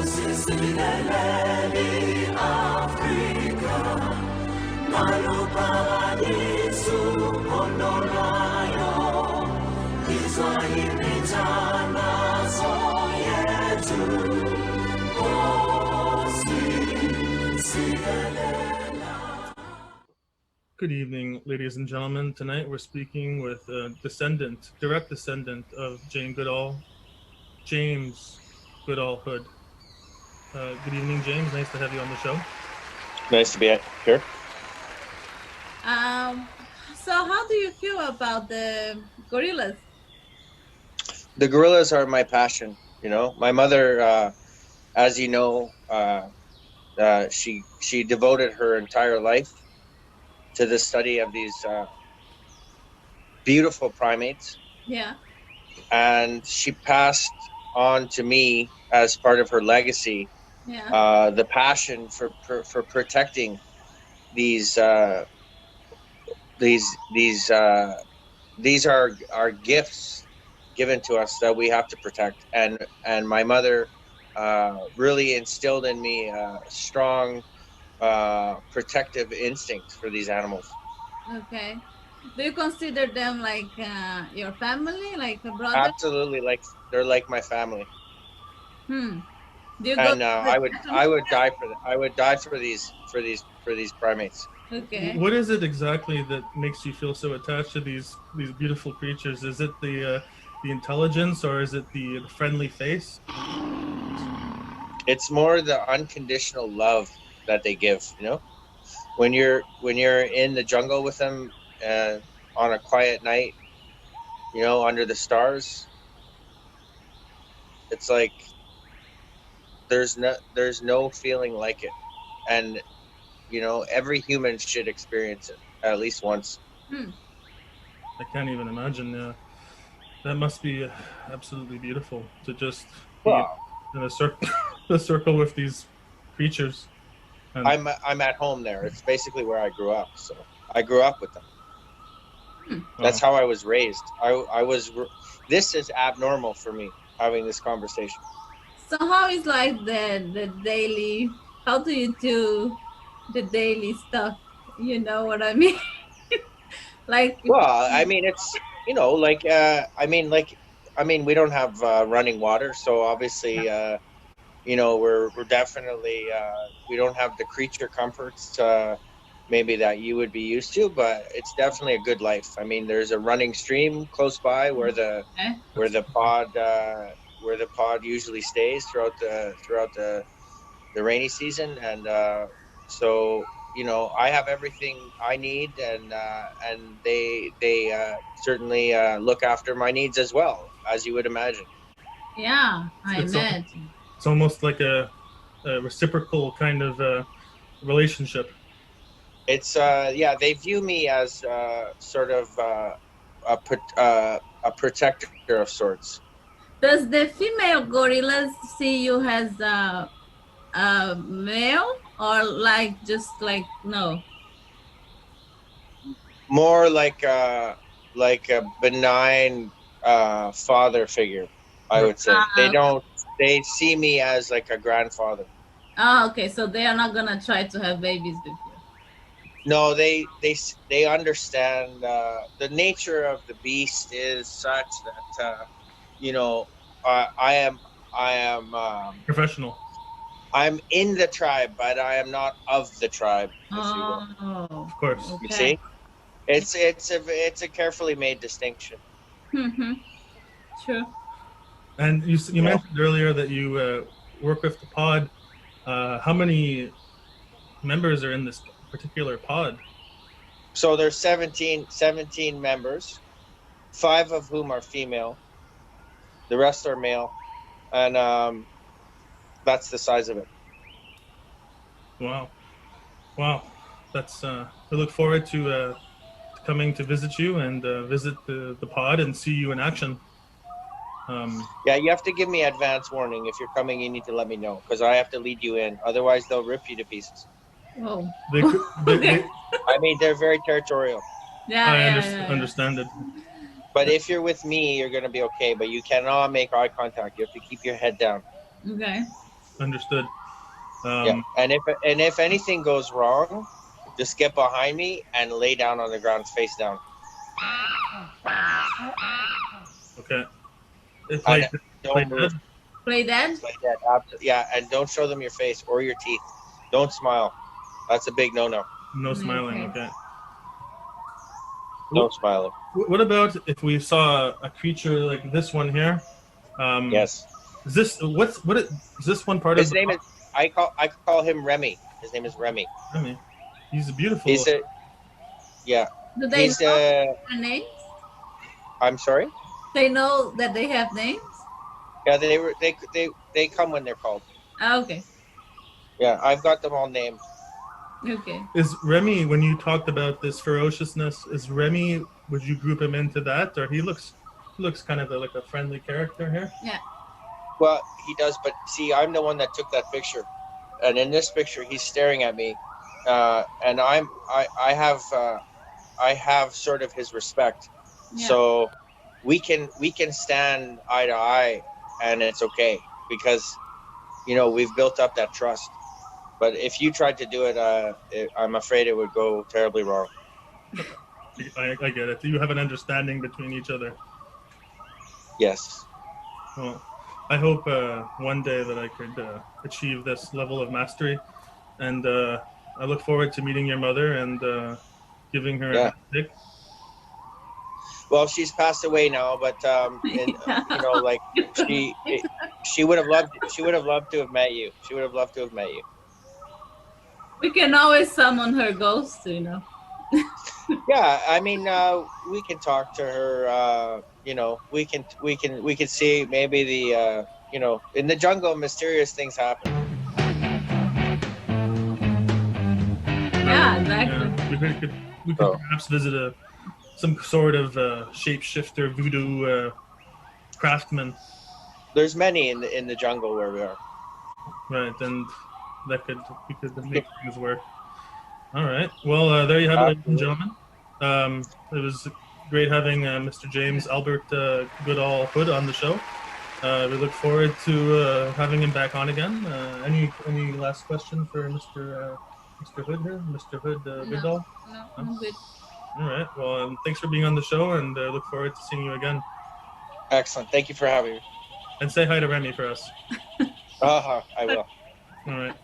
Sisileleni Afrika, nalupawadisu ondonayo, Kiswahili tanazo yetu, Sisilelena. Good evening, ladies and gentlemen. Tonight we're speaking with a direct descendant of James Goodall Hood. Good evening, James. Nice to have you on the show. Nice to be here. So how do you feel about the gorillas? The gorillas are my passion. You know, my mother, as you know, she devoted her entire life to the study of these beautiful primates. Yeah. And she passed on to me as part of her legacy, the passion for protecting these are gifts given to us that we have to protect. And my mother really instilled in me a strong protective instinct for these animals. Okay. Do you consider them like your family, like a brother? Absolutely, they're like my family. Do you And go I would die for them. I would die for these primates. Okay. What is it exactly that makes you feel so attached to these beautiful creatures? Is it the intelligence, or is it the friendly face? It's more the unconditional love that they give. You know, when you're in the jungle with them on a quiet night, you know, under the stars, it's like there's no feeling like it. And you know, every human should experience it at least once. I can't even imagine. That must be absolutely beautiful to just be in a circle with these creatures. And I'm at home there. It's basically where I grew up. So I grew up with them. That's how I was raised. This is abnormal for me, having this conversation. So how is like the daily? How do you do the daily stuff? You know what I mean? Like. Well, I mean, it's we don't have running water, so obviously, you know, we're definitely we don't have the creature comforts maybe that you would be used to, but it's definitely a good life. I mean, there's a running stream close by where the pod usually stays throughout the rainy season, and so you know, I have everything I need, and they certainly look after my needs as well, as you would imagine. Yeah, I imagine. It's almost like a reciprocal kind of relationship. It's they view me as sort of a protector of sorts. Does the female gorillas see you as a male, or like just like no? More like a benign father figure, I would say. They see me as like a grandfather. Oh, okay. So they are not gonna try to have babies with you. No, they understand the nature of the beast is such that you know, I am professional. I'm in the tribe, but I am not of the tribe. Of course. Okay. You see, it's a carefully made distinction. True. And you mentioned earlier that you work with the pod. How many members are in this particular pod? So there's 17 members, 5 of whom are female. The rest are male, and that's the size of it. Wow. That's we look forward to coming to visit you and visit the pod and see you in action. Yeah, you have to give me advance warning. If you're coming, you need to let me know, because I have to lead you in. Otherwise, they'll rip you to pieces. Oh. I mean, they're very territorial. Yeah, I understand it. But if you're with me, you're going to be okay. But you cannot make eye contact. You have to keep your head down. Okay. Understood. Yeah, and if anything goes wrong, just get behind me and lay down on the ground face down. Okay. It And played don't dead. move. Play that? Like that. Yeah, and don't show them your face or your teeth. Don't smile. That's a big no-no. No smiling. Okay. Okay. No smiling. What about if we saw a creature like this one here? Yes. Is this is this one part of His the name is I call him Remy. His name is Remy. I mean, he's beautiful. He's a yeah. Do they He's know their names? I'm sorry. They know that they have names? Yeah, they come when they're called. Ah, okay. Yeah, I've got them all named. Okay. Is Remy, when you talked about this ferociousness, is Remy? Would you group him into that, or he looks kind of like a friendly character here? Yeah. Well, he does, but see, I'm the one that took that picture, and in this picture, he's staring at me, and I have sort of his respect, Yeah. so we can stand eye to eye, and it's okay because we've built up that trust. But if you tried to do it, I'm afraid it would go terribly wrong. I get it. You have an understanding between each other. Yes. Well, I hope one day that I could achieve this level of mastery, and I look forward to meeting your mother and giving her Yeah. a stick. Well, she's passed away now, but like she would have loved to have met you. She would have loved to have met you. We can always summon her ghost, Yeah, I mean, we can talk to her. We can see maybe the in the jungle, mysterious things happen. Yeah, exactly. Yeah, we could perhaps visit some sort of shapeshifter voodoo craftsman. There's many in the jungle where we are. Right, and we could make things work. All right. Well, there you have it, ladies and gentlemen. It was great having Mr. James Albert Goodall Hood on the show. We look forward to having him back on again. Any last question for Mr. Hood here, Mr. Hood Goodall? No, I'm good. All right. Well, thanks for being on the show, and look forward to seeing you again. Excellent. Thank you for having me. And say hi to Remy for us. I will. All right.